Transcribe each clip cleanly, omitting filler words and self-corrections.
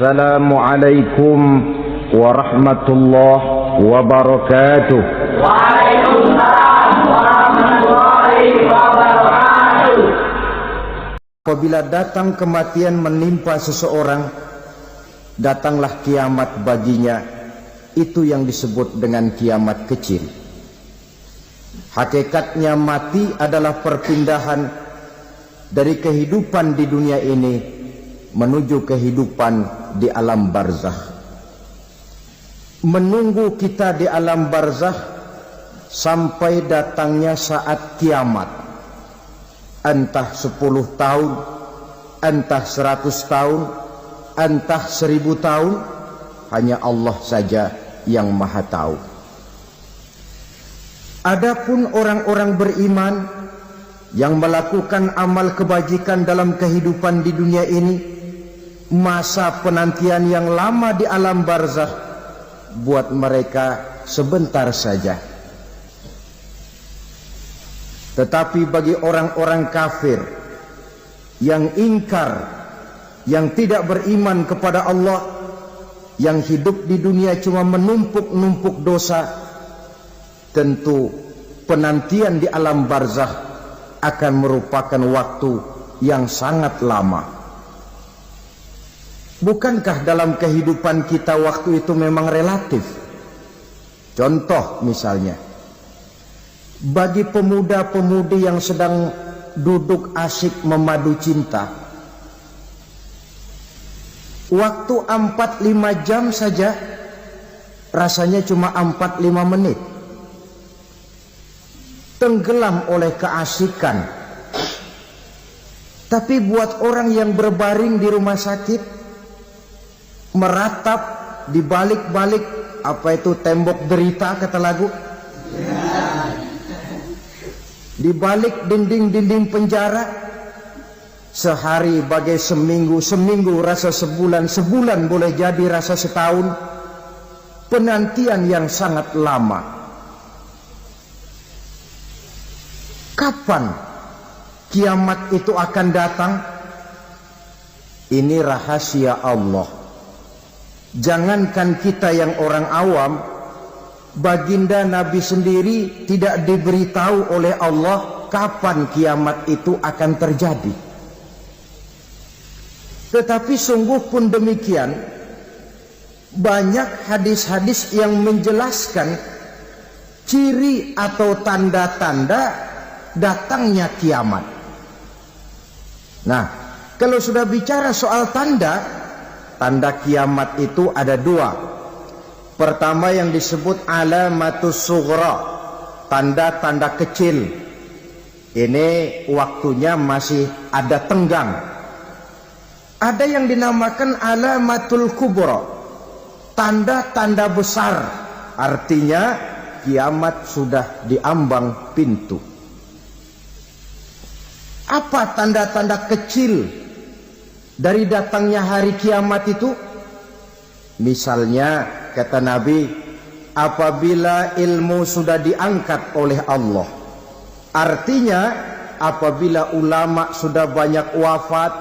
Assalamualaikum warahmatullahi wabarakatuh. Waalaikumsalam warahmatullahi wabarakatuh. Apabila datang kematian menimpa seseorang, datanglah kiamat baginya. Itu yang disebut dengan kiamat kecil. Hakikatnya mati adalah perpindahan dari kehidupan di dunia ini menuju kehidupan di alam barzakh. Menunggu kita di alam barzakh sampai datangnya saat kiamat. Entah 10 tahun, entah 100 tahun, entah 1000 tahun, hanya Allah saja yang maha tahu. Adapun orang-orang beriman yang melakukan amal kebajikan dalam kehidupan di dunia ini, masa penantian yang lama di alam barzakh buat mereka sebentar saja. Tetapi bagi orang-orang kafir yang ingkar, yang tidak beriman kepada Allah, yang hidup di dunia cuma menumpuk-numpuk dosa, tentu penantian di alam barzakh akan merupakan waktu yang sangat lama. Bukankah dalam kehidupan kita waktu itu memang relatif? Contoh misalnya, bagi pemuda-pemudi yang sedang duduk asyik memadu cinta, waktu 4-5 jam saja rasanya cuma 4-5 menit. Tenggelam oleh keasikan. Tapi buat orang yang berbaring di rumah sakit, meratap di balik-balik apa itu tembok derita kata lagu, di balik dinding-dinding penjara, sehari bagai seminggu, seminggu rasa sebulan, sebulan boleh jadi rasa setahun. Penantian yang sangat lama. Kapan kiamat itu akan datang? Ini rahasia Allah. Jangankan kita yang orang awam, baginda Nabi sendiri tidak diberitahu oleh Allah kapan kiamat itu akan terjadi. Tetapi sungguh pun demikian, banyak hadis-hadis yang menjelaskan ciri atau tanda-tanda datangnya kiamat. Nah, kalau sudah bicara soal tanda kiamat itu ada 2. Pertama yang disebut alamatus sughra, tanda-tanda kecil. Ini waktunya masih ada tenggang. Ada yang dinamakan alamatul kubra, tanda-tanda besar. Artinya kiamat sudah diambang pintu. Apa tanda-tanda kecil dari datangnya hari kiamat itu? Misalnya kata Nabi, apabila ilmu sudah diangkat oleh Allah. Artinya apabila ulama sudah banyak wafat,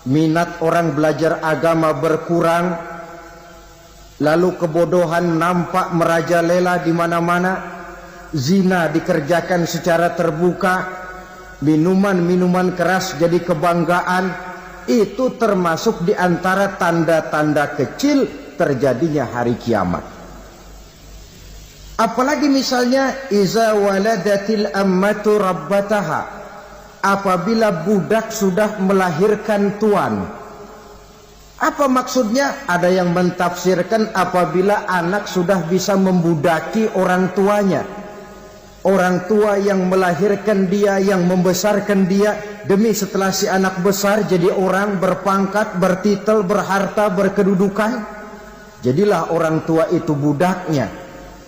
minat orang belajar agama berkurang, lalu kebodohan nampak merajalela di mana-mana, zina dikerjakan secara terbuka, minuman-minuman keras jadi kebanggaan. Itu termasuk di antara tanda-tanda kecil terjadinya hari kiamat. Apalagi misalnya iza waladatil ammatu rabbataha, apabila budak sudah melahirkan tuan. Apa maksudnya? Ada yang mentafsirkan apabila anak sudah bisa membudaki orang tuanya. Orang tua yang melahirkan dia, yang membesarkan dia, demi setelah si anak besar jadi orang berpangkat, bertitel, berharta, berkedudukan, jadilah orang tua itu budaknya.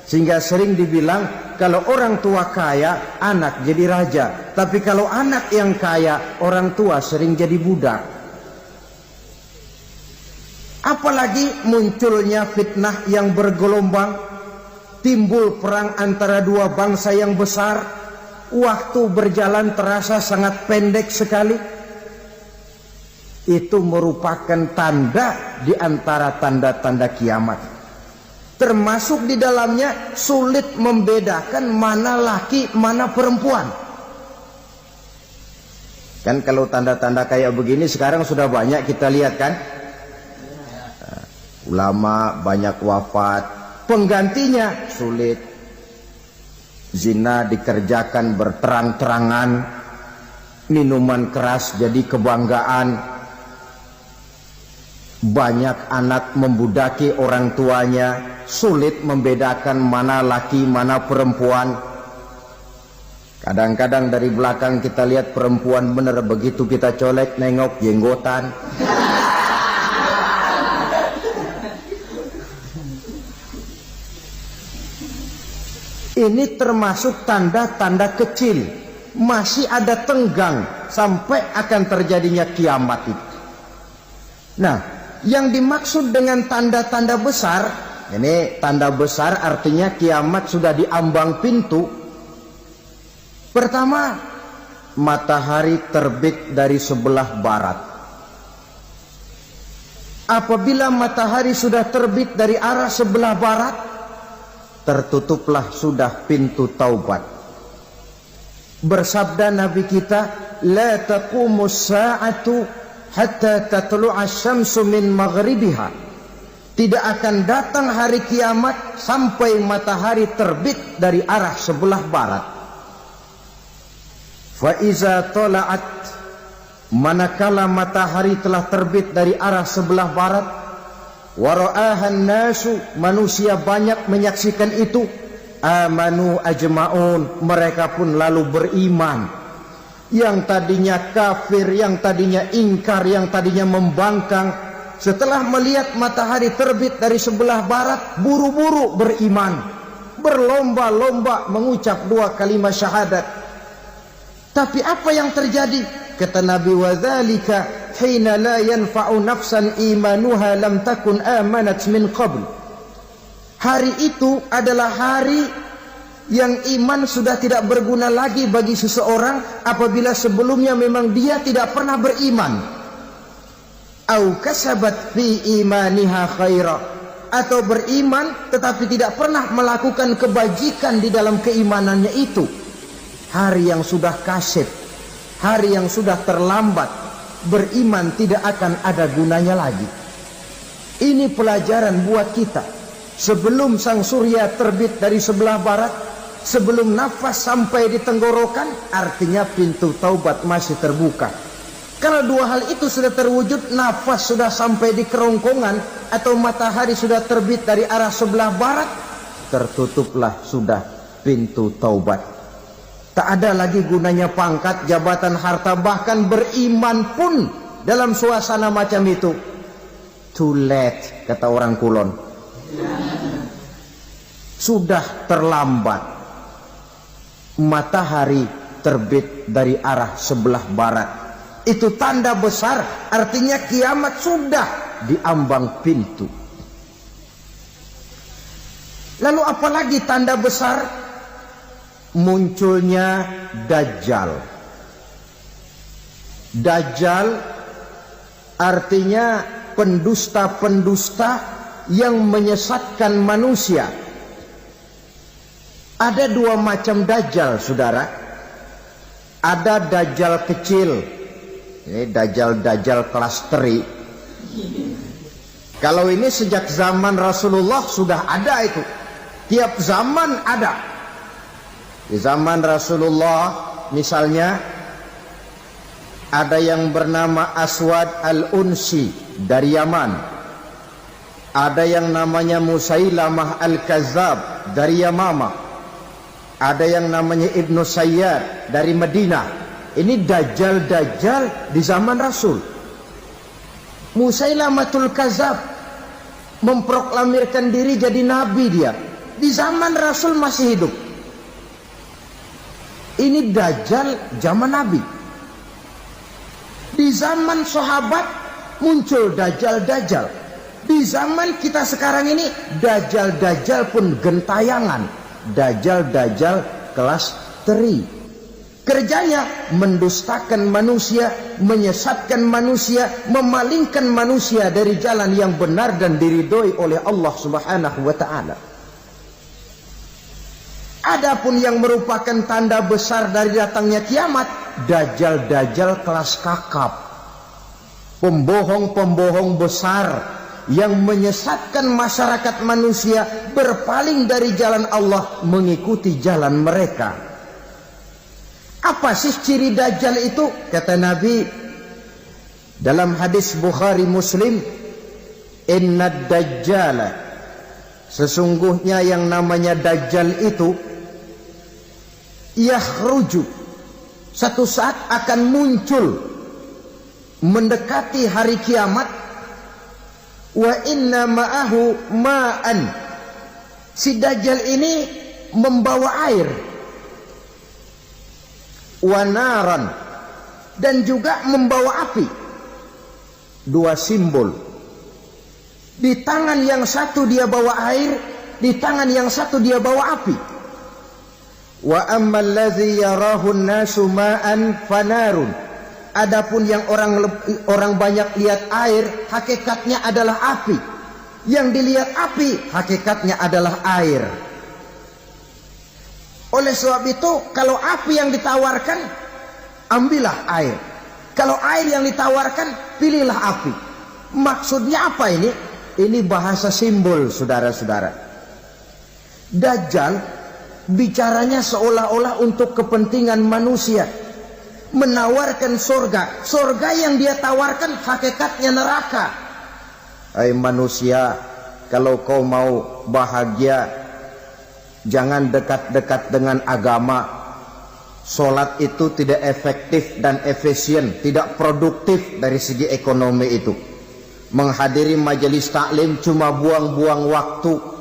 Sehingga sering dibilang kalau orang tua kaya, anak jadi raja. Tapi kalau anak yang kaya, orang tua sering jadi budak. Apalagi munculnya fitnah yang bergelombang, timbul perang antara dua bangsa yang besar, waktu berjalan terasa sangat pendek sekali. Itu merupakan tanda di antara tanda-tanda kiamat. Termasuk di dalamnya sulit membedakan mana laki, mana perempuan. Kan kalau tanda-tanda kayak begini sekarang sudah banyak kita lihat kan. Ulama banyak wafat, penggantinya sulit. Zina dikerjakan berterang-terangan, minuman keras jadi kebanggaan, banyak anak membudaki orang tuanya, sulit membedakan mana laki mana perempuan. Kadang-kadang dari belakang kita lihat perempuan bener, begitu kita colek nengok jenggotan. Ini termasuk tanda-tanda kecil, masih ada tenggang sampai akan terjadinya kiamat itu. Nah, yang dimaksud dengan tanda-tanda besar, ini tanda besar artinya kiamat sudah di ambang pintu. Pertama, matahari terbit dari sebelah barat. Apabila matahari sudah terbit dari arah sebelah barat, tertutuplah sudah pintu taubat. Bersabda Nabi kita, la taqumus sa'atu hatta tatlu'a syamsu min maghribiha. Tidak akan datang hari kiamat sampai matahari terbit dari arah sebelah barat. Fa iza tala'at, manakala matahari telah terbit dari arah sebelah barat, wara'ahan nasu, manusia banyak menyaksikan itu, amanu ajma'un, mereka pun lalu beriman. Yang tadinya kafir, yang tadinya ingkar, yang tadinya membangkang, setelah melihat matahari terbit dari sebelah barat, buru-buru beriman, berlomba-lomba mengucap 2 kalimat syahadat. Tapi apa yang terjadi? Kata Nabi, wadzalika hina la yanfa'u nafsan imanuha lam takun amanat min qabl. Hari itu adalah hari yang iman sudah tidak berguna lagi bagi seseorang apabila sebelumnya memang dia tidak pernah beriman. Au kasabat fi imaniha khaira, atau beriman tetapi tidak pernah melakukan kebajikan di dalam keimanannya itu. Hari yang sudah kasib, hari yang sudah terlambat, beriman tidak akan ada gunanya lagi. Ini pelajaran buat kita. Sebelum sang surya terbit dari sebelah barat, sebelum nafas sampai di tenggorokan, artinya pintu taubat masih terbuka. Kalau 2 hal itu sudah terwujud, nafas sudah sampai di kerongkongan atau matahari sudah terbit dari arah sebelah barat, tertutuplah sudah pintu taubat. Tak ada lagi gunanya pangkat, jabatan, harta, bahkan beriman pun dalam suasana macam itu. Too late, kata orang Kulon. Sudah terlambat. Matahari terbit dari arah sebelah barat. Itu tanda besar, artinya kiamat sudah di ambang pintu. Lalu apalagi tanda besar? Munculnya Dajjal. Dajjal artinya pendusta-pendusta yang menyesatkan manusia. Ada 2 macam Dajjal, saudara. Ada Dajjal kecil, ini Dajjal kelas teri. Kalau ini sejak zaman Rasulullah sudah ada itu. Tiap zaman ada. Di zaman Rasulullah misalnya ada yang bernama Aswad al-Unsi dari Yaman. Ada yang namanya Musailamah al-Kazzab dari Yamama. Ada yang namanya Ibnu Sayyad dari Madinah. Ini Dajjal-Dajjal di zaman Rasul. Musailamatul Kazzab memproklamirkan diri jadi nabi dia. Di zaman Rasul masih hidup. Ini Dajjal zaman Nabi. Di zaman sahabat muncul Dajjal-Dajjal. Di zaman kita sekarang ini Dajjal-Dajjal pun gentayangan. Dajjal-Dajjal kelas teri. Kerjanya mendustakan manusia, menyesatkan manusia, memalingkan manusia dari jalan yang benar dan diridhoi oleh Allah Subhanahu wa taala. Adapun yang merupakan tanda besar dari datangnya kiamat, dajjal-dajjal kelas kakap, pembohong-pembohong besar yang menyesatkan masyarakat manusia berpaling dari jalan Allah mengikuti jalan mereka. Apa sih ciri dajjal itu? Kata Nabi dalam hadis Bukhari Muslim, innad dajjala, sesungguhnya yang namanya dajjal itu yakhruju, satu saat akan muncul mendekati hari kiamat, wa inna ma'ahu ma'an, si dajjal ini membawa air, wanaran, dan juga membawa api. Dua simbol. Di tangan yang satu dia bawa air, di tangan yang satu dia bawa api. Wa ammal ladzi yarahu an-nasu ma'an fanarun, adapun yang orang banyak lihat air, hakikatnya adalah api. Yang dilihat api, hakikatnya adalah air. Oleh sebab itu, kalau api yang ditawarkan, ambillah air. Kalau air yang ditawarkan, pilihlah api. Maksudnya apa ini? Ini bahasa simbol, saudara-saudara. Dajjal bicaranya seolah-olah untuk kepentingan manusia, menawarkan surga. Surga yang dia tawarkan hakikatnya neraka. Hai manusia, kalau kau mau bahagia, jangan dekat-dekat dengan agama. Sholat itu tidak efektif dan efisien, tidak produktif dari segi ekonomi itu. Menghadiri majelis taklim cuma buang-buang waktu.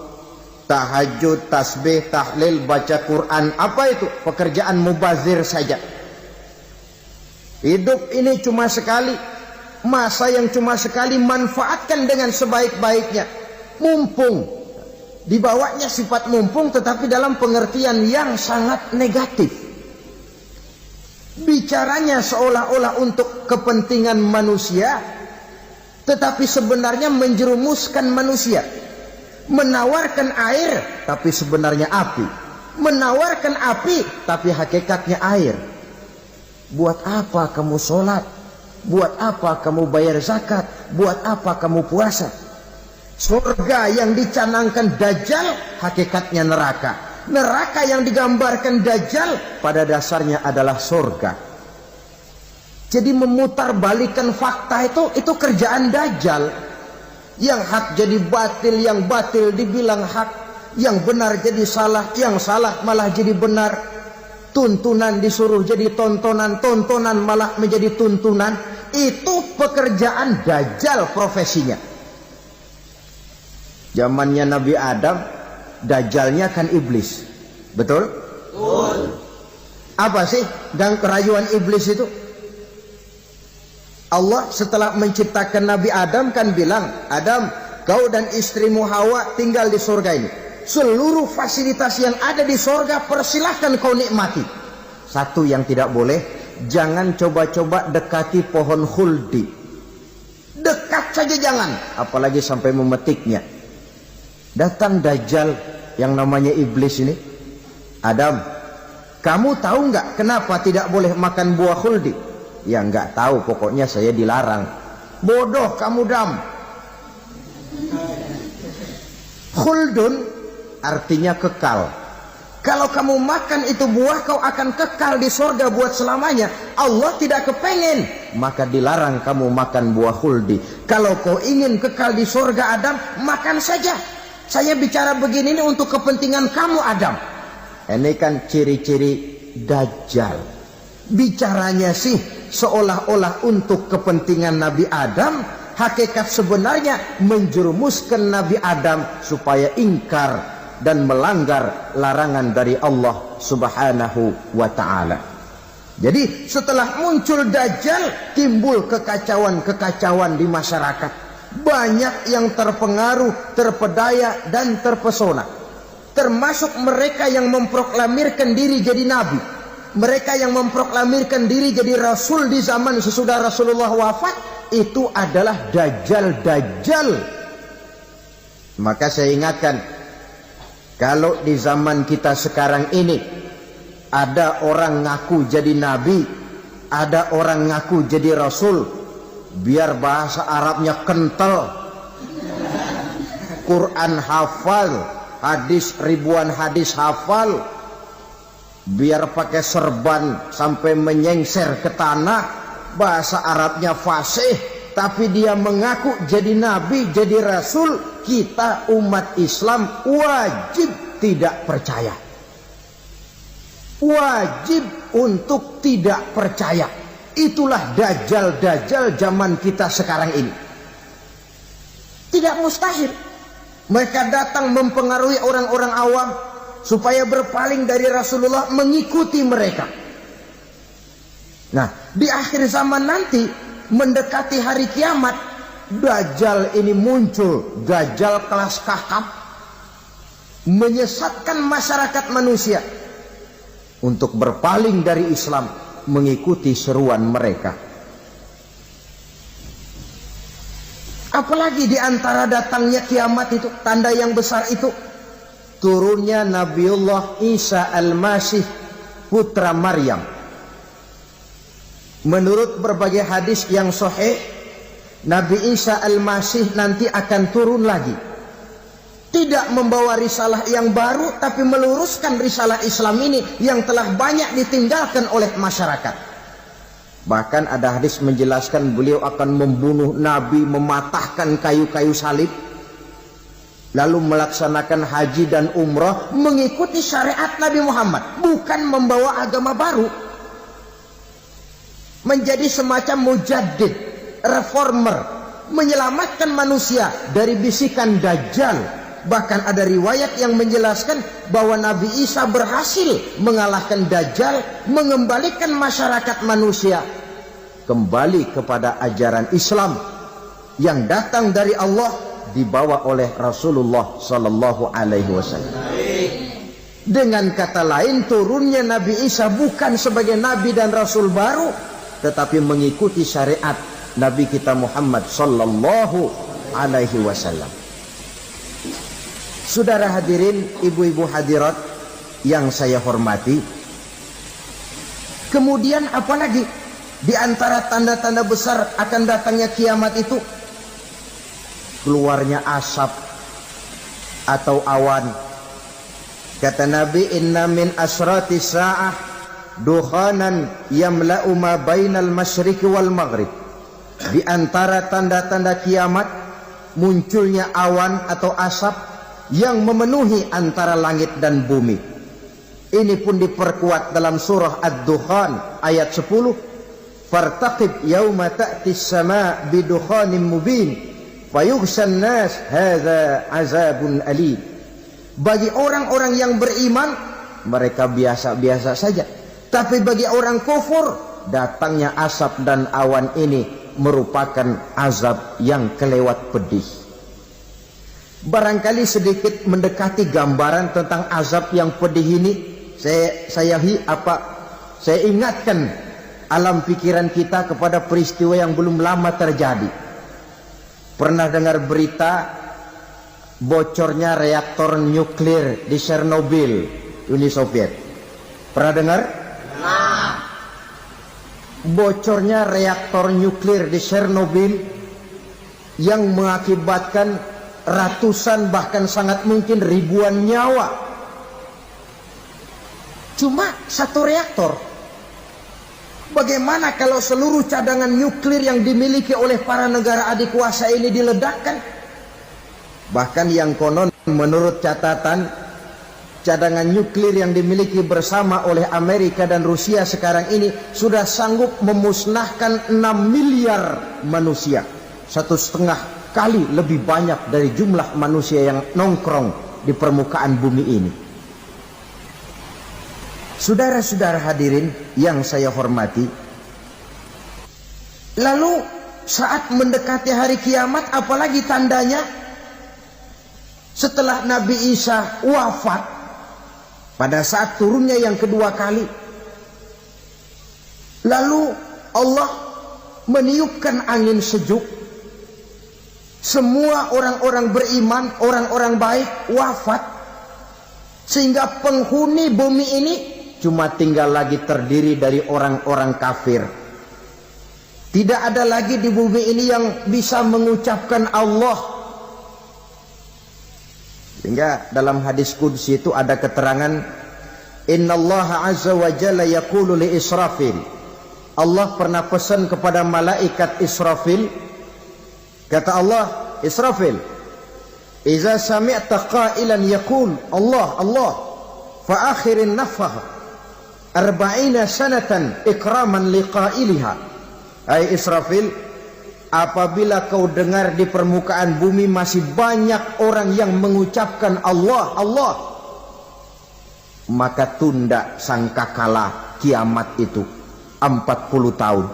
Tahajud, tasbih, tahlil, baca Quran, apa itu? Pekerjaan mubazir saja. Hidup ini cuma sekali, masa yang cuma sekali, manfaatkan dengan sebaik-baiknya. Mumpung. Dibawanya sifat mumpung, tetapi dalam pengertian yang sangat negatif. Bicaranya seolah-olah untuk kepentingan manusia, tetapi sebenarnya menjerumuskan manusia. Menawarkan air, tapi sebenarnya api. Menawarkan api, tapi hakikatnya air. Buat apa kamu sholat? Buat apa kamu bayar zakat? Buat apa kamu puasa? Surga yang dicanangkan dajjal, hakikatnya neraka. Neraka yang digambarkan dajjal, pada dasarnya adalah surga. Jadi memutarbalikkan fakta itu kerjaan dajjal. Yang hak jadi batil, yang batil dibilang hak, yang benar jadi salah, yang salah malah jadi benar. Tuntunan disuruh jadi tontonan, tontonan malah menjadi tuntunan. Itu pekerjaan dajjal profesinya. Zamannya Nabi Adam, dajjalnya kan iblis. Betul? Betul. Apa sih gang kerayuan iblis itu? Allah setelah menciptakan Nabi Adam kan bilang, Adam, kau dan istrimu Hawa tinggal di surga ini. Seluruh fasilitas yang ada di surga persilahkan kau nikmati. Satu yang tidak boleh, jangan coba-coba dekati pohon khuldi. Dekat saja jangan, apalagi sampai memetiknya. Datang dajjal yang namanya iblis ini. Adam, kamu tahu nggak kenapa tidak boleh makan buah khuldi? Ya nggak tahu, pokoknya saya dilarang. Bodoh kamu Dam. Khuldun artinya kekal. Kalau kamu makan itu buah, kau akan kekal di surga buat selamanya. Allah tidak kepengen, maka dilarang kamu makan buah khuldi. Kalau kau ingin kekal di surga Adam, makan saja. Saya bicara begini ini untuk kepentingan kamu Adam. Ini kan ciri-ciri dajjal. Bicaranya sih seolah-olah untuk kepentingan Nabi Adam, hakikat sebenarnya menjerumuskan Nabi Adam supaya ingkar dan melanggar larangan dari Allah Subhanahu wa ta'ala. Jadi setelah muncul dajjal, timbul kekacauan-kekacauan di masyarakat. Banyak yang terpengaruh, terpedaya dan terpesona. Termasuk mereka yang memproklamirkan diri jadi nabi. mereka yang memproklamirkan diri jadi rasul di zaman sesudah Rasulullah wafat, itu adalah dajjal-dajjal. Maka saya ingatkan, kalau di zaman kita sekarang ini ada orang ngaku jadi nabi, ada orang ngaku jadi rasul, biar bahasa Arabnya kental, Quran hafal, hadis ribuan hadis hafal, biar pakai serban sampai menyengser ke tanah, bahasa Arabnya fasih, tapi dia mengaku jadi nabi, jadi rasul, kita umat Islam wajib tidak percaya. Wajib untuk tidak percaya. Itulah dajjal-dajjal zaman kita sekarang ini. Tidak mustahil mereka datang mempengaruhi orang-orang awam supaya berpaling dari Rasulullah, mengikuti mereka. Nah, di akhir zaman nanti, mendekati hari kiamat, dajjal ini muncul, dajjal kelas kakap, menyesatkan masyarakat manusia untuk berpaling dari Islam, mengikuti seruan mereka. Apalagi di antara datangnya kiamat itu, tanda yang besar itu, turunnya Nabiullah Isa Al-Masih, putra Maryam. Menurut berbagai hadis yang sahih, Nabi Isa Al-Masih nanti akan turun lagi. Tidak membawa risalah yang baru, tapi meluruskan risalah Islam ini yang telah banyak ditinggalkan oleh masyarakat. Bahkan ada hadis menjelaskan beliau akan membunuh Nabi, mematahkan kayu-kayu salib, lalu melaksanakan haji dan umrah mengikuti syariat Nabi Muhammad, bukan membawa agama baru. Menjadi semacam mujaddid, reformer, menyelamatkan manusia dari bisikan dajjal. Bahkan ada riwayat yang menjelaskan bahwa Nabi Isa berhasil mengalahkan dajjal, mengembalikan masyarakat manusia kembali kepada ajaran Islam yang datang dari Allah, dibawa oleh Rasulullah sallallahu alaihi wasallam. Dengan kata lain, turunnya Nabi Isa bukan sebagai nabi dan rasul baru, tetapi mengikuti syariat Nabi kita Muhammad sallallahu alaihi wasallam. Saudara hadirin, ibu-ibu hadirat yang saya hormati, kemudian apalagi di antara tanda-tanda besar akan datangnya kiamat itu? Keluarnya asap atau awan. Kata Nabi, inna min asrati sa'ah dukhanan yamla'u ma bainal masyriqi wal maghrib. Di antara tanda-tanda kiamat, munculnya awan atau asap yang memenuhi antara langit dan bumi. Ini pun diperkuat dalam surah Ad-Dukhan ayat 10. Fartaqib yauma ta'tis sama' bidukhanin mubin fayughshan nas hadza azabun alim. Bagi orang-orang yang beriman, mereka biasa-biasa saja. Tapi bagi orang kufur, datangnya asap dan awan ini merupakan azab yang kelewat pedih. Barangkali sedikit mendekati gambaran tentang azab yang pedih ini, saya ingatkan alam pikiran kita kepada peristiwa yang belum lama terjadi. Pernah dengar berita bocornya reaktor nuklir di Chernobyl, Uni Soviet? Pernah dengar? Nah. Bocornya reaktor nuklir di Chernobyl yang mengakibatkan ratusan, bahkan sangat mungkin ribuan nyawa. Cuma satu reaktor. Bagaimana kalau seluruh cadangan nuklir yang dimiliki oleh para negara adik kuasa ini diledakkan? Bahkan yang konon menurut catatan, cadangan nuklir yang dimiliki bersama oleh Amerika dan Rusia sekarang ini sudah sanggup memusnahkan 6 miliar manusia. 1,5 kali lebih banyak dari jumlah manusia yang nongkrong di permukaan bumi ini. Saudara-saudara hadirin yang saya hormati, lalu saat mendekati hari kiamat, apalagi tandanya? Setelah Nabi Isa wafat, pada saat turunnya yang kedua kali, Lalu Allah meniupkan angin sejuk. Semua orang-orang beriman, orang-orang baik wafat. Sehingga penghuni bumi ini cuma tinggal lagi terdiri dari orang-orang kafir. Tidak ada lagi di bumi ini yang bisa mengucapkan Allah. Sehingga dalam hadis qudsi itu ada keterangan, Innallaha azza wa jalla yaqulu li Israfil. Allah pernah pesan kepada malaikat Israfil. Kata Allah, Israfil, Iza sami'ta qailan yaqul Allah Allah fa akhirin nafah 40 sanatan ikraman liqailiha. Hai Israfil, apabila kau dengar di permukaan bumi masih banyak orang yang mengucapkan Allah Allah, maka tunda sangkakala kiamat itu 40 tahun.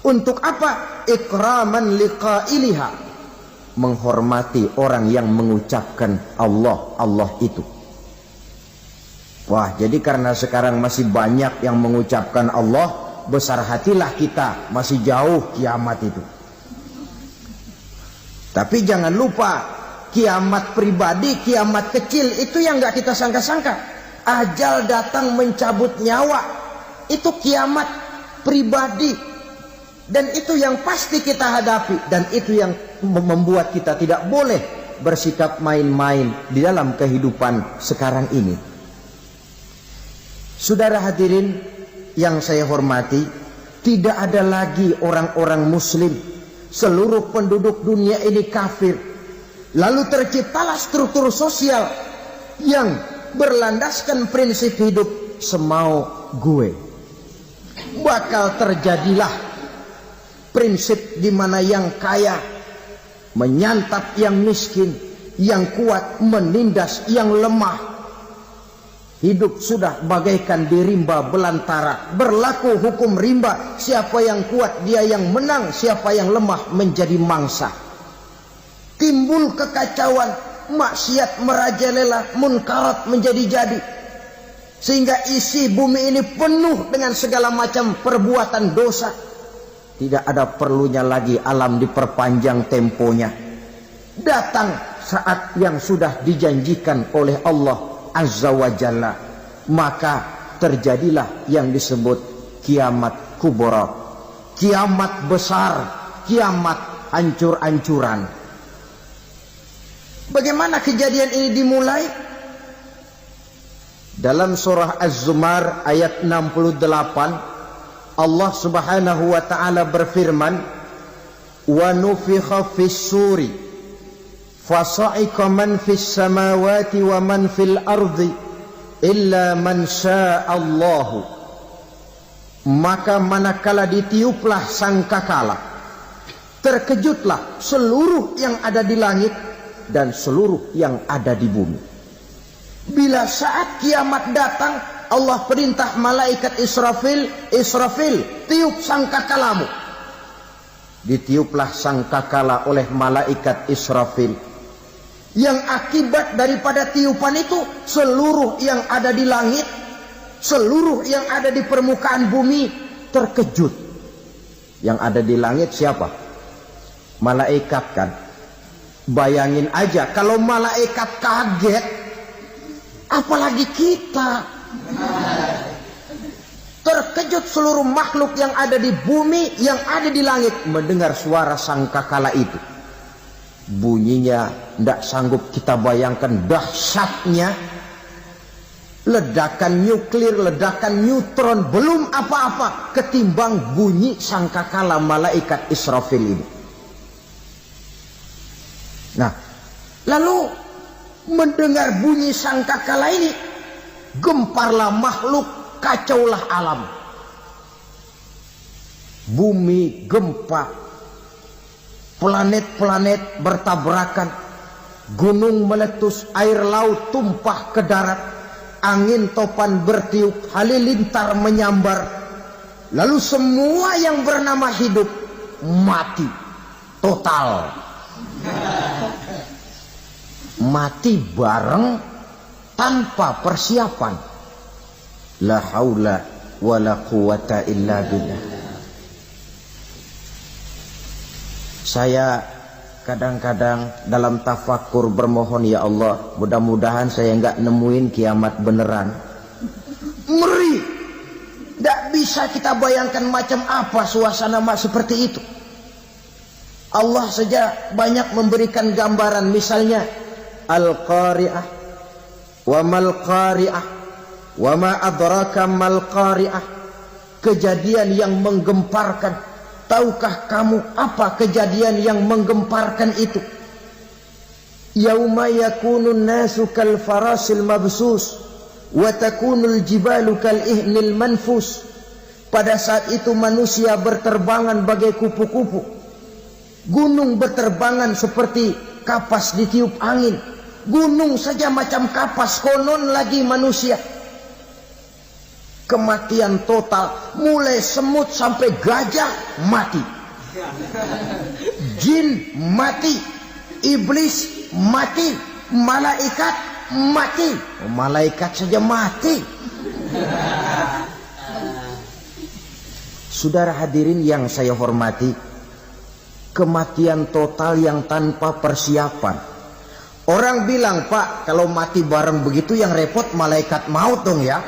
Untuk apa? Ikraman liqailiha, menghormati orang yang mengucapkan Allah Allah itu. Wah, jadi karena sekarang masih banyak yang mengucapkan Allah, besar hatilah kita, masih jauh kiamat itu. Tapi jangan lupa, kiamat pribadi, kiamat kecil itu yang gak kita sangka-sangka. Ajal datang mencabut nyawa, itu kiamat pribadi. Dan itu yang pasti kita hadapi. Dan itu yang membuat kita tidak boleh bersikap main-main di dalam kehidupan sekarang ini. Saudara hadirin yang saya hormati, tidak ada lagi orang-orang muslim. Seluruh penduduk dunia ini kafir. Lalu terciptalah struktur sosial yang berlandaskan prinsip hidup semau gue. Bakal terjadilah prinsip di mana yang kaya menyantap yang miskin, yang kuat menindas yang lemah. Hidup sudah bagaikan di rimba belantara. Berlaku hukum rimba, siapa yang kuat dia yang menang, siapa yang lemah menjadi mangsa. Timbul kekacauan, maksiat merajalela, munkarat menjadi-jadi. Sehingga isi bumi ini penuh dengan segala macam perbuatan dosa. Tidak ada perlunya lagi alam diperpanjang temponya. Datang saat yang sudah dijanjikan oleh Allah Azza wa Jalla, maka terjadilah yang disebut kiamat kubra, kiamat besar, kiamat hancur-hancuran. Bagaimana kejadian ini dimulai? Dalam surah Az-Zumar ayat 68, Allah subhanahu wa ta'ala berfirman, wa nufikha fis suri fasa'iqa man fis samawati wa man fil ardi illa man sya'allahu. Maka manakala ditiuplah sangkakala, terkejutlah seluruh yang ada di langit dan seluruh yang ada di bumi. Bila saat kiamat datang, Allah perintah malaikat Israfil, Israfil, tiup sangkakalamu. Ditiuplah sangkakala oleh malaikat Israfil. Yang akibat daripada tiupan itu, seluruh yang ada di langit, seluruh yang ada di permukaan bumi terkejut. Yang ada di langit siapa? Malaikat kan. Bayangin aja kalau malaikat kaget, apalagi kita. Terkejut seluruh makhluk yang ada di bumi, yang ada di langit mendengar suara sangkakala itu. Bunyinya tidak sanggup kita bayangkan dahsyatnya. Ledakan nuklir, ledakan neutron, belum apa-apa ketimbang bunyi sangkakala malaikat Israfil ini. Nah, lalu mendengar bunyi sangkakala ini, gemparlah makhluk, kacaulah alam. Bumi gempa, planet-planet bertabrakan, gunung meletus, air laut tumpah ke darat, angin topan bertiup, halilintar menyambar. Lalu semua yang bernama hidup mati total. Mati bareng tanpa persiapan. La haula wala quwwata illa billah. Saya kadang-kadang dalam tafakur bermohon, ya Allah, mudah-mudahan saya enggak nemuin kiamat beneran. Ngeri. Tidak bisa kita bayangkan macam apa suasana seperti itu. Allah saja banyak memberikan gambaran, misalnya Al-Qari'ah, wa mal qari'ah, wa ma adraka mal qari'ah. Kejadian yang menggemparkan. Tahukah kamu apa kejadian yang menggemparkan itu? Yauma yakunun nasu kal farasil mabsus wa takunul jibalu kal ihnil manfus. Pada saat itu manusia berterbangan bagai kupu-kupu. Gunung berterbangan seperti kapas ditiup angin. Gunung saja macam kapas, konon lagi manusia. Kematian total, mulai semut sampai gajah mati, jin mati, iblis mati, malaikat mati. Malaikat saja mati. Saudara hadirin yang saya hormati, kematian total yang tanpa persiapan. Orang bilang, Pak, kalau mati bareng begitu yang repot malaikat maut dong ya.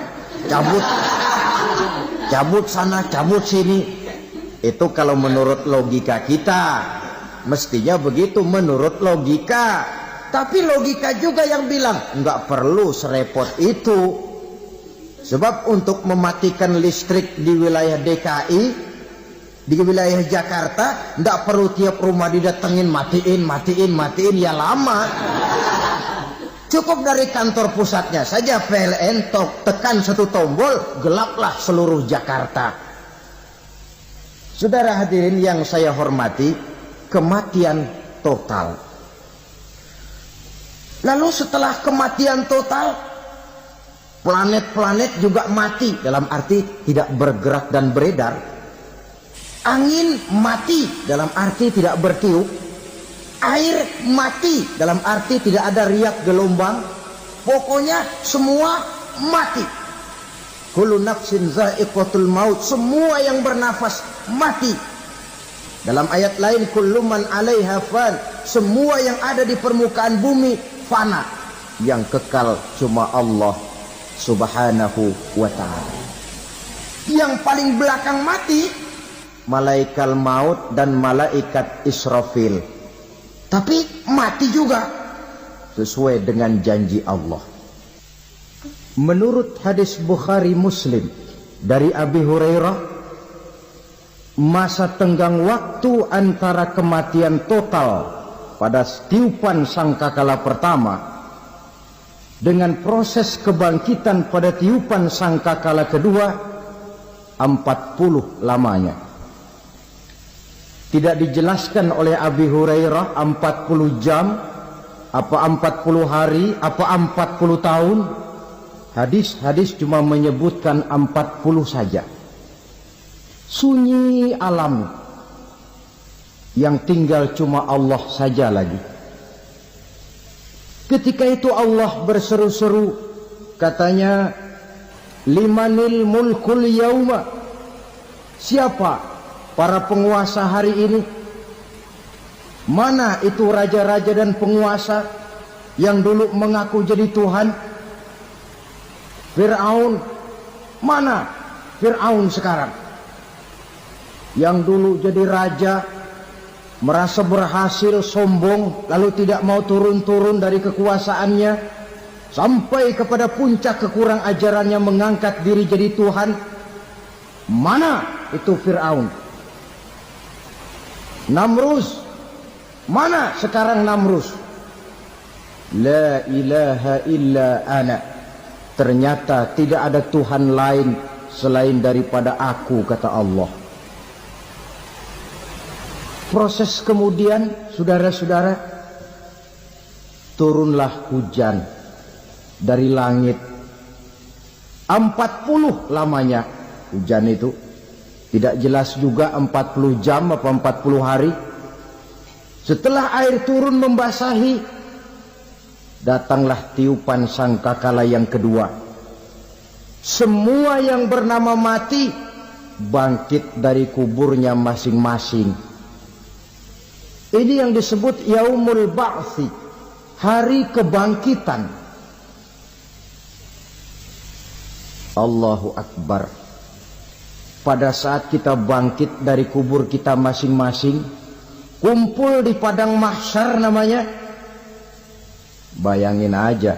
Cabut sana, cabut sini. Itu kalau menurut logika kita, mestinya begitu menurut logika. Tapi logika juga yang bilang nggak perlu serepot itu. Sebab untuk mematikan listrik di wilayah DKI, di wilayah Jakarta, nggak perlu tiap rumah didatengin matiin, ya lama. Cukup dari kantor pusatnya saja PLN tekan satu tombol, gelaplah seluruh Jakarta. Saudara hadirin yang saya hormati, kematian total. Lalu setelah kematian total, planet-planet juga mati, dalam arti tidak bergerak dan beredar. Angin mati, dalam arti tidak bertiup. Air mati, dalam arti tidak ada riak gelombang. Pokoknya semua mati. Kullu nafsin za'iqatul maut. Semua yang bernafas mati. Dalam ayat lain, kullu man 'alaiha fan. Semua yang ada di permukaan bumi fana. Yang kekal cuma Allah Subhanahu wa ta'ala. Yang paling belakang mati malaikat maut dan malaikat Israfil. Tapi mati juga sesuai dengan janji Allah. Menurut hadis Bukhari Muslim dari Abi Hurairah, masa tenggang waktu antara kematian total pada tiupan sangkakala pertama dengan proses kebangkitan pada tiupan sangkakala kedua 40 lamanya. Tidak dijelaskan oleh Abi Hurairah 40 jam, apa 40 hari, apa 40 tahun. Hadis-hadis cuma menyebutkan 40 saja. Sunyi alam, yang tinggal cuma Allah saja lagi. Ketika itu Allah berseru-seru, katanya, limanil mulkul yauma. Siapa para penguasa hari ini? Mana itu raja-raja dan penguasa yang dulu mengaku jadi Tuhan? Fir'aun. Mana Fir'aun sekarang? Yang dulu jadi raja, merasa berhasil, sombong, lalu tidak mau turun-turun dari kekuasaannya, sampai kepada puncak kekurang ajarannya mengangkat diri jadi Tuhan. Mana itu Fir'aun? Namrus. Mana sekarang Namrus? La ilaha illa ana. Ternyata tidak ada Tuhan lain selain daripada aku, kata Allah. Proses kemudian, saudara-saudara, turunlah hujan dari langit. 40 lamanya hujan itu. Tidak jelas juga 40 jam apa 40 hari. Setelah air turun membasahi, datanglah tiupan sangkakala yang kedua. Semua yang bernama mati bangkit dari kuburnya masing-masing. Ini yang disebut yaumul ba'tsi, hari kebangkitan. Allahu Akbar. Pada saat kita bangkit dari kubur kita masing-masing, kumpul di padang mahsyar namanya. Bayangin aja,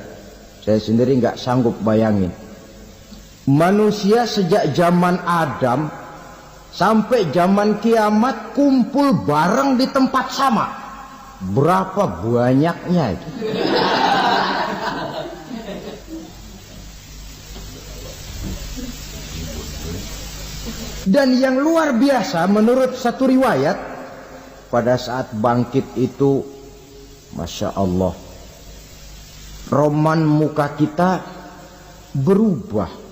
saya sendiri nggak sanggup bayangin. Manusia sejak zaman Adam sampai zaman kiamat kumpul bareng di tempat sama. Berapa banyaknya itu? Dan yang luar biasa menurut satu riwayat, pada saat bangkit itu, Masya Allah, roman muka kita berubah.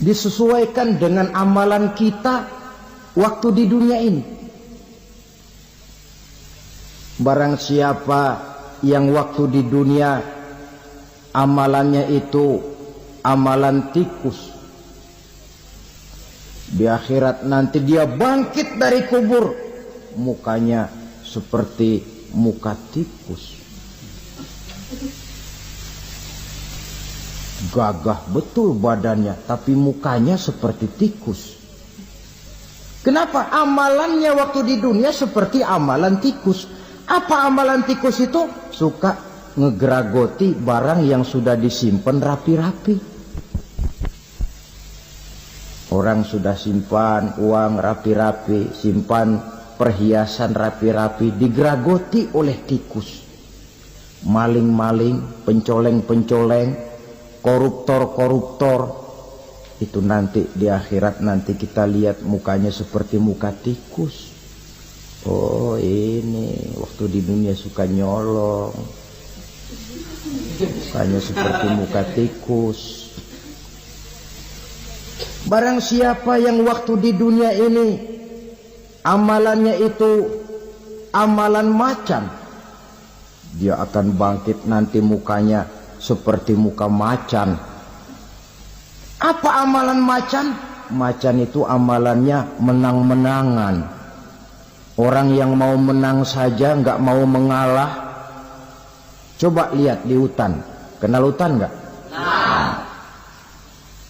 Disesuaikan dengan amalan kita waktu di dunia ini. Barang siapa yang waktu di dunia amalannya itu amalan tikus, di akhirat nanti dia bangkit dari kubur, mukanya seperti muka tikus. Gagah betul badannya, tapi mukanya seperti tikus. Kenapa? Amalannya waktu di dunia seperti amalan tikus. Apa amalan tikus itu? Suka ngegeragoti barang yang sudah disimpan rapi-rapi. Orang sudah simpan uang rapi-rapi, simpan perhiasan rapi-rapi, digeragoti oleh tikus. Maling-maling, pencoleng-pencoleng, koruptor-koruptor, itu nanti di akhirat nanti kita lihat mukanya seperti muka tikus. Oh, ini waktu di dunia suka nyolong, mukanya seperti muka tikus. Barang siapa yang waktu di dunia ini amalannya itu amalan macan, dia akan bangkit nanti mukanya seperti muka macan. Apa amalan macan? Macan itu amalannya menang-menangan. Orang yang mau menang saja nggak mau mengalah. Coba lihat di hutan. Kenal hutan nggak? Nah.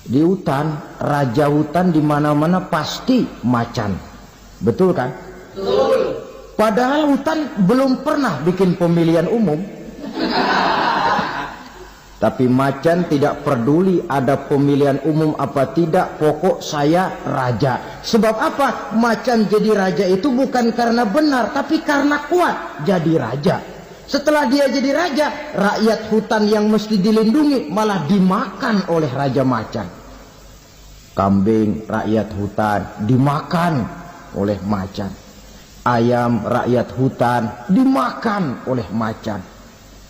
Di hutan, raja hutan di mana-mana pasti macan. Betul kan? Betul. Padahal hutan belum pernah bikin pemilihan umum. Tapi macan tidak peduli ada pemilihan umum apa tidak, pokok saya raja. Sebab apa? Macan jadi raja itu bukan karena benar, tapi karena kuat jadi raja. Setelah dia jadi raja, rakyat hutan yang mesti dilindungi malah dimakan oleh raja macan. Kambing rakyat hutan dimakan oleh macan. Ayam rakyat hutan dimakan oleh macan.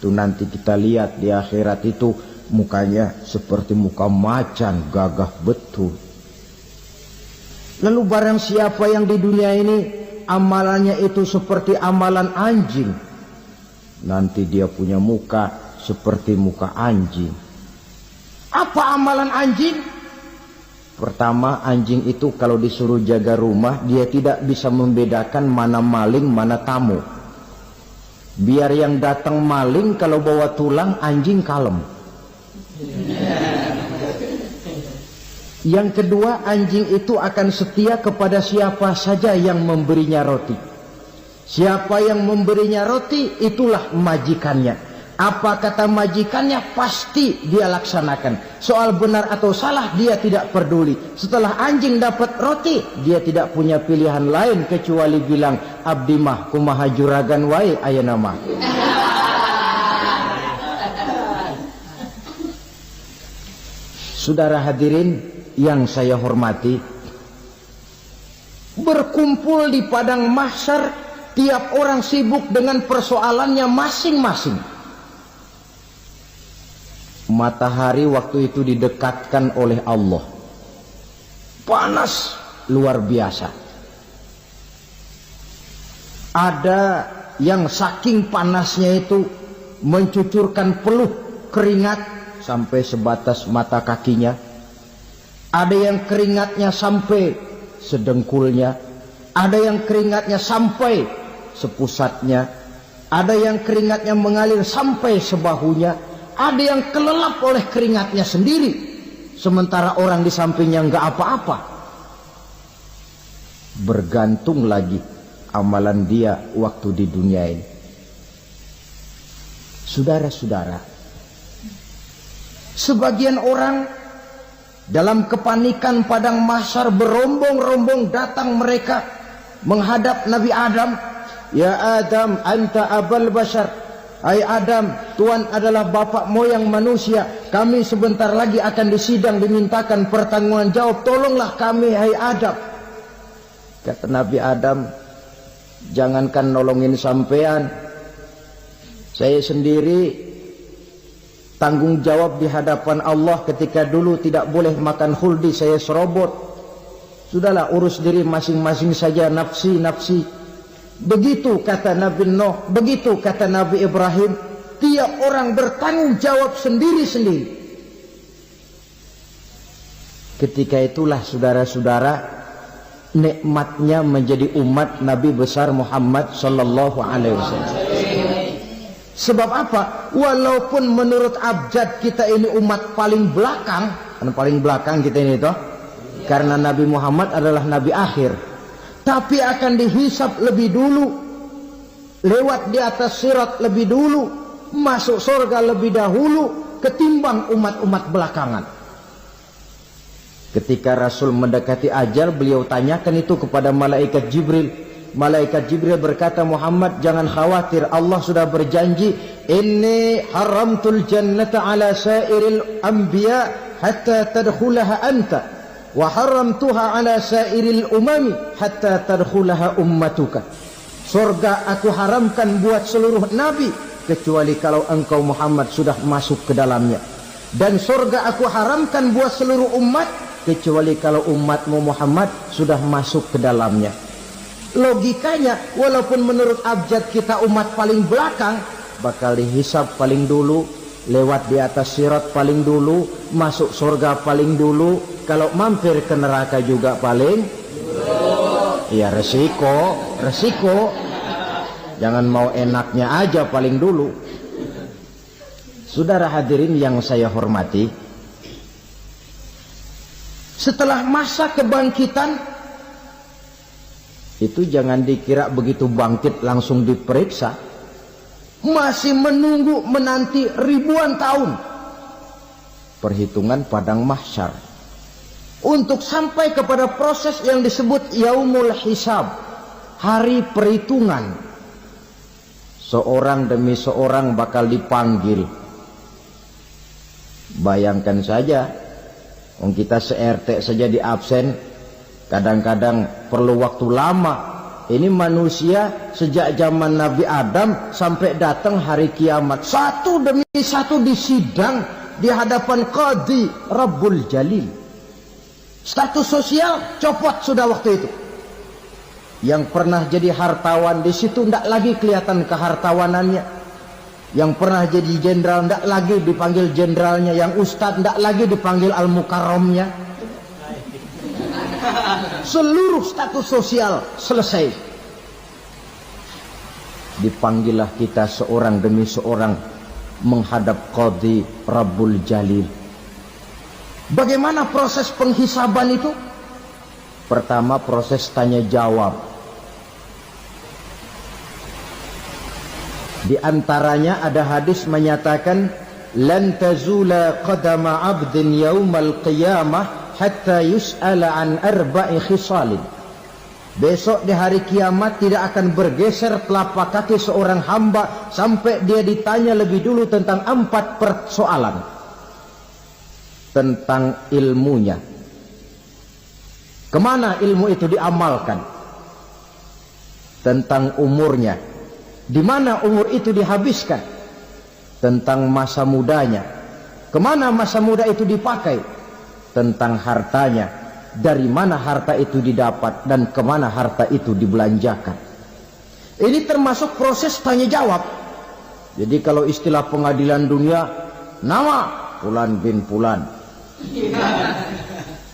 Itu nanti kita lihat di akhirat itu mukanya seperti muka macan, gagah betul. Lalu barang siapa yang di dunia ini amalannya itu seperti amalan anjing, nanti dia punya muka seperti muka anjing. Apa amalan anjing? Pertama, anjing itu kalau disuruh jaga rumah, dia tidak bisa membedakan mana maling, mana tamu. Biar yang datang maling, kalau bawa tulang, anjing kalem. Yang kedua, anjing itu akan setia kepada siapa saja yang memberinya roti. Siapa yang memberinya roti, itulah majikannya. Apa kata majikannya, pasti dia laksanakan. Soal benar atau salah, dia tidak peduli. Setelah anjing dapat roti, dia tidak punya pilihan lain kecuali bilang, abdi mah kumaha juragan wae ayeuna mah. Saudara hadirin yang saya hormati, berkumpul di padang mahsyar, tiap orang sibuk dengan persoalannya masing-masing. Matahari waktu itu didekatkan oleh Allah, panas luar biasa. Ada yang saking panasnya itu mencucurkan peluh keringat sampai sebatas mata kakinya, ada yang keringatnya sampai sedengkulnya, ada yang keringatnya sampai sepusatnya, ada yang keringatnya mengalir sampai sebahunya, ada yang kelelap oleh keringatnya sendiri, sementara orang di sampingnya nggak apa-apa. Bergantung lagi amalan dia waktu di dunia ini. Saudara-saudara, sebagian orang dalam kepanikan padang mahsyar berombong-rombong datang mereka menghadap Nabi Adam. Ya Adam, anta abal bashar. Hai Adam, Tuhan adalah bapak moyang manusia. Kami sebentar lagi akan disidang, dimintakan pertanggungan jawab. Tolonglah kami, hai Adam. Kata Nabi Adam, jangankan nolongin sampean, saya sendiri tanggung jawab di hadapan Allah ketika dulu tidak boleh makan khuldi, saya serobot. Sudahlah, urus diri masing-masing saja, nafsi. Begitu kata Nabi Nuh, begitu kata Nabi Ibrahim. Tiap orang bertanggung jawab sendiri-sendiri. Ketika itulah saudara-saudara, nikmatnya menjadi umat Nabi besar Muhammad sallallahu alaihi wasallam. Sebab apa? Walaupun menurut abjad kita ini umat paling belakang, kan paling belakang kita ini toh, karena Nabi Muhammad adalah Nabi akhir, tapi akan dihisap lebih dulu, lewat di atas sirat lebih dulu, masuk surga lebih dahulu ketimbang umat-umat belakangan. Ketika Rasul mendekati ajal, beliau tanyakan itu kepada malaikat Jibril. Malaikat Jibril berkata, Muhammad jangan khawatir, Allah sudah berjanji, inni haramtul jannata ala sairil anbiya hatta tadkhulaha anta wa haramtuha ala sairil umami hatta tadkhulaha ummatuka. Surga aku haramkan buat seluruh nabi kecuali kalau engkau Muhammad sudah masuk ke dalamnya, dan surga aku haramkan buat seluruh umat kecuali kalau umatmu Muhammad sudah masuk ke dalamnya. Logikanya, walaupun menurut abjad kita umat paling belakang, bakal dihisab paling dulu, lewat di atas sirat paling dulu, masuk surga paling dulu, kalau mampir ke neraka juga paling dulu. Ya resiko. Jangan mau enaknya aja paling dulu. Saudara hadirin yang saya hormati, setelah masa kebangkitan itu jangan dikira begitu bangkit langsung diperiksa. Masih menunggu menanti ribuan tahun perhitungan padang mahsyar untuk sampai kepada proses yang disebut yaumul hisab, hari perhitungan. Seorang demi seorang bakal dipanggil. Bayangkan saja, kita se-RT saja di absen, kadang-kadang perlu waktu lama. Ini manusia sejak zaman Nabi Adam sampai datang hari kiamat, satu demi satu disidang di hadapan Qadhi Rabbul Jalil. Status sosial copot sudah waktu itu. Yang pernah jadi hartawan di situ tidak lagi kelihatan kehartawanannya. Yang pernah jadi jenderal tidak lagi dipanggil jenderalnya. Yang ustadz tidak lagi dipanggil al-mukarramnya. Seluruh status sosial selesai. Dipanggillah kita seorang demi seorang menghadap Qadhi Rabbul Jalil. Bagaimana proses penghisaban itu? Pertama, proses tanya jawab. Di antaranya ada hadis menyatakan, lan tazula qadama 'abdin yaumal qiyamah hatta yus'ala an arba'i khisalin. Besok di hari kiamat tidak akan bergeser telapak kaki seorang hamba sampai dia ditanya lebih dulu tentang 4 persoalan. Tentang ilmunya, kemana ilmu itu diamalkan. Tentang umurnya, di mana umur itu dihabiskan. Tentang masa mudanya, kemana masa muda itu dipakai. Tentang hartanya, dari mana harta itu didapat dan kemana harta itu dibelanjakan. Ini termasuk proses tanya jawab. Jadi kalau istilah pengadilan dunia, nama Fulan bin Fulan.